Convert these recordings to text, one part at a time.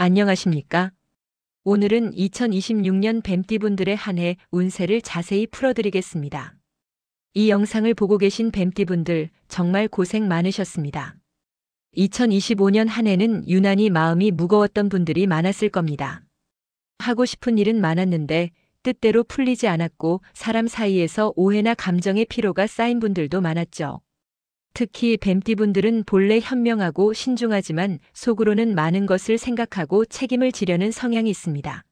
안녕하십니까? 오늘은 2026년 뱀띠분들의 한 해 운세를 자세히 풀어드리겠습니다. 이 영상을 보고 계신 뱀띠분들 정말 고생 많으셨습니다. 2025년 한 해는 유난히 마음이 무거웠던 분들이 많았을 겁니다. 하고 싶은 일은 많았는데 뜻대로 풀리지 않았고 사람 사이에서 오해나 감정의 피로가 쌓인 분들도 많았죠. 특히 뱀띠분들은 본래 현명하고 신중하지만 속으로는 많은 것을 생각하고 책임을 지려는 성향이 있습니다.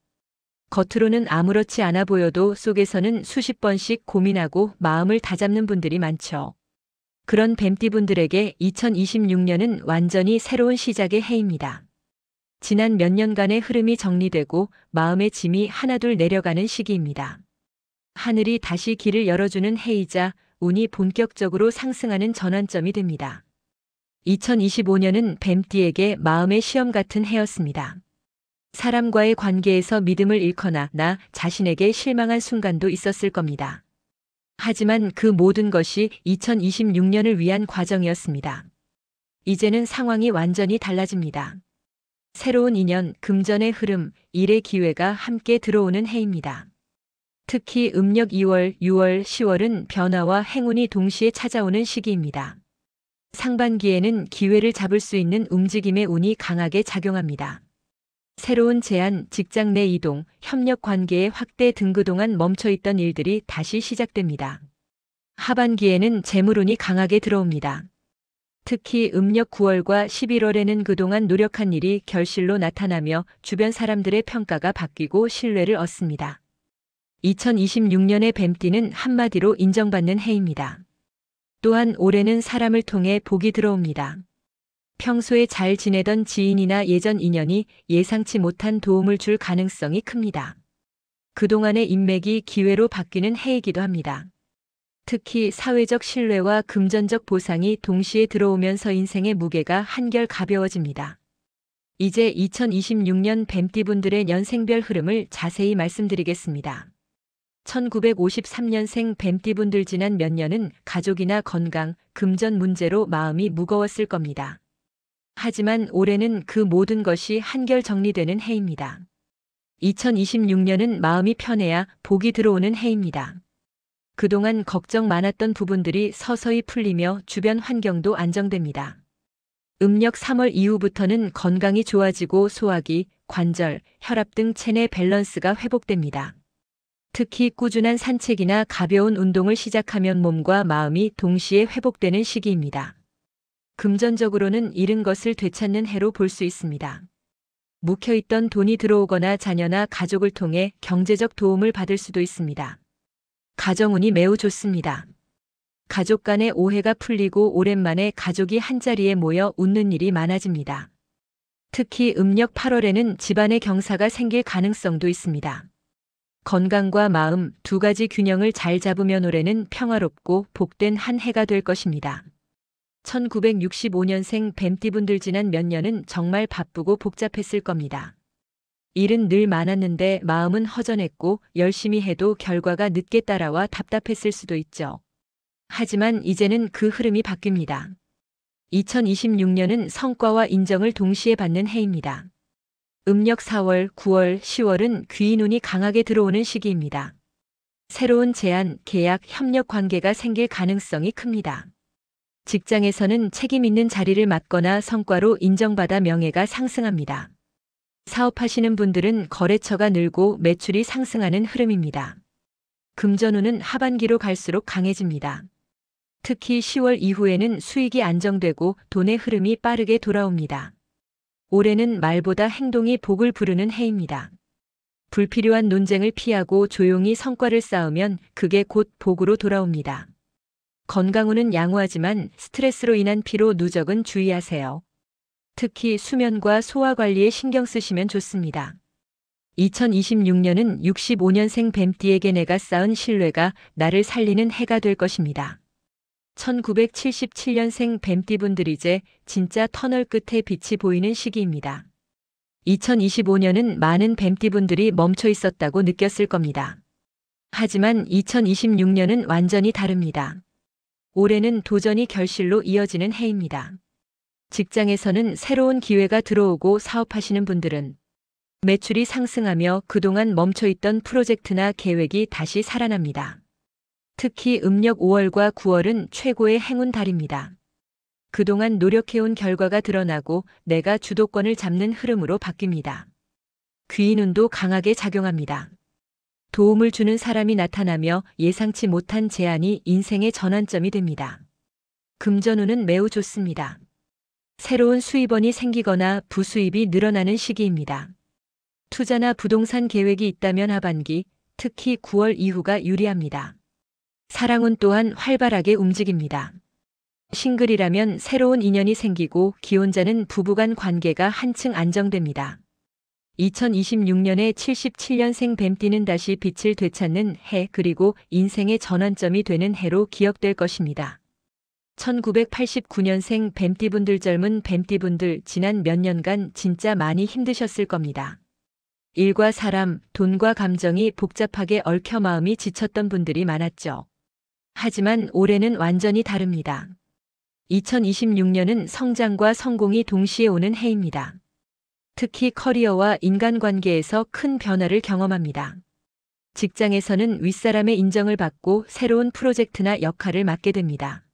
겉으로는 아무렇지 않아 보여도 속에서는 수십 번씩 고민하고 마음을 다잡는 분들이 많죠. 그런 뱀띠분들에게 2026년은 완전히 새로운 시작의 해입니다. 지난 몇 년간의 흐름이 정리되고 마음의 짐이 하나둘 내려가는 시기입니다. 하늘이 다시 길을 열어주는 해이자 운이 본격적으로 상승하는 전환점이 됩니다. 2025년은 뱀띠에게 마음의 시험 같은 해였습니다. 사람과의 관계에서 믿음을 잃거나 나 자신에게 실망한 순간도 있었을 겁니다. 하지만 그 모든 것이 2026년을 위한 과정이었습니다. 이제는 상황이 완전히 달라집니다. 새로운 인연, 금전의 흐름, 일의 기회가 함께 들어오는 해입니다. 특히 음력 2월, 6월, 10월은 변화와 행운이 동시에 찾아오는 시기입니다. 상반기에는 기회를 잡을 수 있는 움직임의 운이 강하게 작용합니다. 새로운 제안, 직장 내 이동, 협력 관계의 확대 등 그동안 멈춰있던 일들이 다시 시작됩니다. 하반기에는 재물운이 강하게 들어옵니다. 특히 음력 9월과 11월에는 그동안 노력한 일이 결실로 나타나며 주변 사람들의 평가가 바뀌고 신뢰를 얻습니다. 2026년의 뱀띠는 한마디로 인정받는 해입니다. 또한 올해는 사람을 통해 복이 들어옵니다. 평소에 잘 지내던 지인이나 예전 인연이 예상치 못한 도움을 줄 가능성이 큽니다. 그동안의 인맥이 기회로 바뀌는 해이기도 합니다. 특히 사회적 신뢰와 금전적 보상이 동시에 들어오면서 인생의 무게가 한결 가벼워집니다. 이제 2026년 뱀띠분들의 연생별 흐름을 자세히 말씀드리겠습니다. 1953년생 뱀띠분들 지난 몇 년은 가족이나 건강, 금전 문제로 마음이 무거웠을 겁니다. 하지만 올해는 그 모든 것이 한결 정리되는 해입니다. 2026년은 마음이 편해야 복이 들어오는 해입니다. 그동안 걱정 많았던 부분들이 서서히 풀리며 주변 환경도 안정됩니다. 음력 3월 이후부터는 건강이 좋아지고 소화기, 관절, 혈압 등 체내 밸런스가 회복됩니다. 특히 꾸준한 산책이나 가벼운 운동을 시작하면 몸과 마음이 동시에 회복되는 시기입니다. 금전적으로는 잃은 것을 되찾는 해로 볼 수 있습니다. 묵혀있던 돈이 들어오거나 자녀나 가족을 통해 경제적 도움을 받을 수도 있습니다. 가정운이 매우 좋습니다. 가족 간의 오해가 풀리고 오랜만에 가족이 한자리에 모여 웃는 일이 많아집니다. 특히 음력 8월에는 집안의 경사가 생길 가능성도 있습니다. 건강과 마음 두 가지 균형을 잘 잡으면 올해는 평화롭고 복된 한 해가 될 것입니다. 1965년생 뱀띠분들 지난 몇 년은 정말 바쁘고 복잡했을 겁니다. 일은 늘 많았는데 마음은 허전했고 열심히 해도 결과가 늦게 따라와 답답했을 수도 있죠. 하지만 이제는 그 흐름이 바뀝니다. 2026년은 성과와 인정을 동시에 받는 해입니다. 음력 4월, 9월, 10월은 귀인운이 강하게 들어오는 시기입니다. 새로운 제안, 계약, 협력 관계가 생길 가능성이 큽니다. 직장에서는 책임 있는 자리를 맡거나 성과로 인정받아 명예가 상승합니다. 사업하시는 분들은 거래처가 늘고 매출이 상승하는 흐름입니다. 금전운은 하반기로 갈수록 강해집니다. 특히 10월 이후에는 수익이 안정되고 돈의 흐름이 빠르게 돌아옵니다. 올해는 말보다 행동이 복을 부르는 해입니다. 불필요한 논쟁을 피하고 조용히 성과를 쌓으면 그게 곧 복으로 돌아옵니다. 건강운은 양호하지만 스트레스로 인한 피로 누적은 주의하세요. 특히 수면과 소화 관리에 신경 쓰시면 좋습니다. 2026년은 65년생 뱀띠에게 내가 쌓은 신뢰가 나를 살리는 해가 될 것입니다. 1977년생 뱀띠분들 이제 진짜 터널 끝에 빛이 보이는 시기입니다. 2025년은 많은 뱀띠분들이 멈춰 있었다고 느꼈을 겁니다. 하지만 2026년은 완전히 다릅니다. 올해는 도전이 결실로 이어지는 해입니다. 직장에서는 새로운 기회가 들어오고 사업하시는 분들은 매출이 상승하며 그동안 멈춰있던 프로젝트나 계획이 다시 살아납니다. 특히 음력 5월과 9월은 최고의 행운 달입니다. 그동안 노력해온 결과가 드러나고 내가 주도권을 잡는 흐름으로 바뀝니다. 귀인운도 강하게 작용합니다. 도움을 주는 사람이 나타나며 예상치 못한 제안이 인생의 전환점이 됩니다. 금전운은 매우 좋습니다. 새로운 수입원이 생기거나 부수입이 늘어나는 시기입니다. 투자나 부동산 계획이 있다면 하반기, 특히 9월 이후가 유리합니다. 사랑운 또한 활발하게 움직입니다. 싱글이라면 새로운 인연이 생기고 기혼자는 부부간 관계가 한층 안정됩니다. 2026년에 77년생 뱀띠는 다시 빛을 되찾는 해 그리고 인생의 전환점이 되는 해로 기억될 것입니다. 1989년생 뱀띠분들 젊은 뱀띠분들 지난 몇 년간 진짜 많이 힘드셨을 겁니다. 일과 사람, 돈과 감정이 복잡하게 얽혀 마음이 지쳤던 분들이 많았죠. 하지만 올해는 완전히 다릅니다. 2026년은 성장과 성공이 동시에 오는 해입니다. 특히 커리어와 인간관계에서 큰 변화를 경험합니다. 직장에서는 윗사람의 인정을 받고 새로운 프로젝트나 역할을 맡게 됩니다.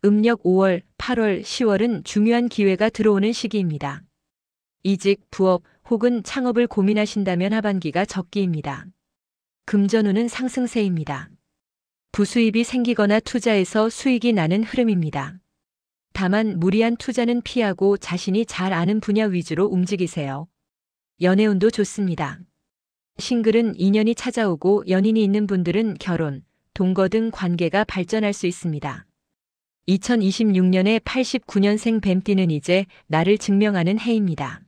음력 5월, 8월, 10월은 중요한 기회가 들어오는 시기입니다. 이직, 부업 혹은 창업을 고민하신다면 하반기가 적기입니다. 금전운은 상승세입니다. 부수입이 생기거나 투자에서 수익이 나는 흐름입니다. 다만 무리한 투자는 피하고 자신이 잘 아는 분야 위주로 움직이세요. 연애운도 좋습니다. 싱글은 인연이 찾아오고 연인이 있는 분들은 결혼, 동거 등 관계가 발전할 수 있습니다. 2026년에 89년생 뱀띠는 이제 나를 증명하는 해입니다.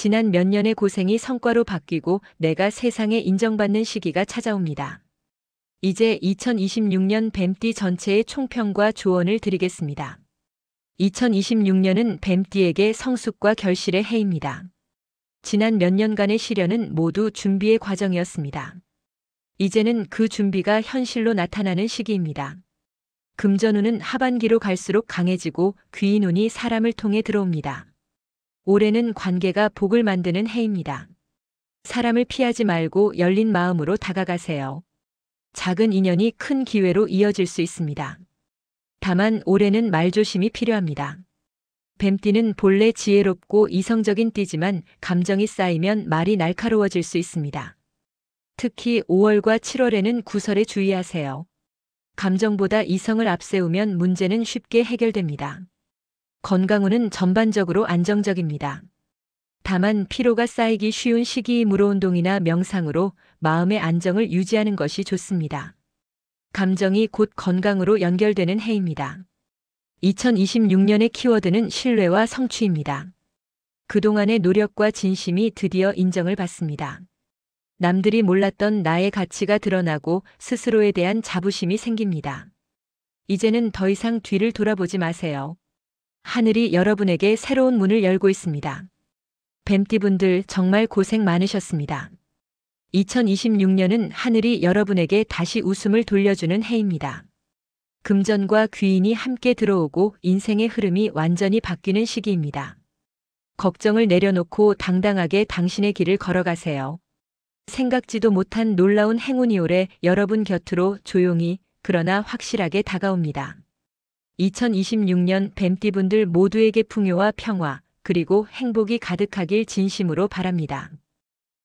지난 몇 년의 고생이 성과로 바뀌고 내가 세상에 인정받는 시기가 찾아옵니다. 이제 2026년 뱀띠 전체의 총평과 조언을 드리겠습니다. 2026년은 뱀띠에게 성숙과 결실의 해입니다. 지난 몇 년간의 시련은 모두 준비의 과정이었습니다. 이제는 그 준비가 현실로 나타나는 시기입니다. 금전운은 하반기로 갈수록 강해지고 귀인운이 사람을 통해 들어옵니다. 올해는 관계가 복을 만드는 해입니다. 사람을 피하지 말고 열린 마음으로 다가가세요. 작은 인연이 큰 기회로 이어질 수 있습니다. 다만 올해는 말조심이 필요합니다. 뱀띠는 본래 지혜롭고 이성적인 띠지만 감정이 쌓이면 말이 날카로워질 수 있습니다. 특히 5월과 7월에는 구설에 주의하세요. 감정보다 이성을 앞세우면 문제는 쉽게 해결됩니다. 건강운은 전반적으로 안정적입니다. 다만 피로가 쌓이기 쉬운 시기이므로 운동이나 명상으로 마음의 안정을 유지하는 것이 좋습니다. 감정이 곧 건강으로 연결되는 해입니다. 2026년의 키워드는 신뢰와 성취입니다. 그동안의 노력과 진심이 드디어 인정을 받습니다. 남들이 몰랐던 나의 가치가 드러나고 스스로에 대한 자부심이 생깁니다. 이제는 더 이상 뒤를 돌아보지 마세요. 하늘이 여러분에게 새로운 문을 열고 있습니다. 뱀띠분들 정말 고생 많으셨습니다. 2026년은 하늘이 여러분에게 다시 웃음을 돌려주는 해입니다. 금전과 귀인이 함께 들어오고 인생의 흐름이 완전히 바뀌는 시기입니다. 걱정을 내려놓고 당당하게 당신의 길을 걸어가세요. 생각지도 못한 놀라운 행운이 올해 여러분 곁으로 조용히 그러나 확실하게 다가옵니다. 2026년 뱀띠분들 모두에게 풍요와 평화 그리고 행복이 가득하길 진심으로 바랍니다.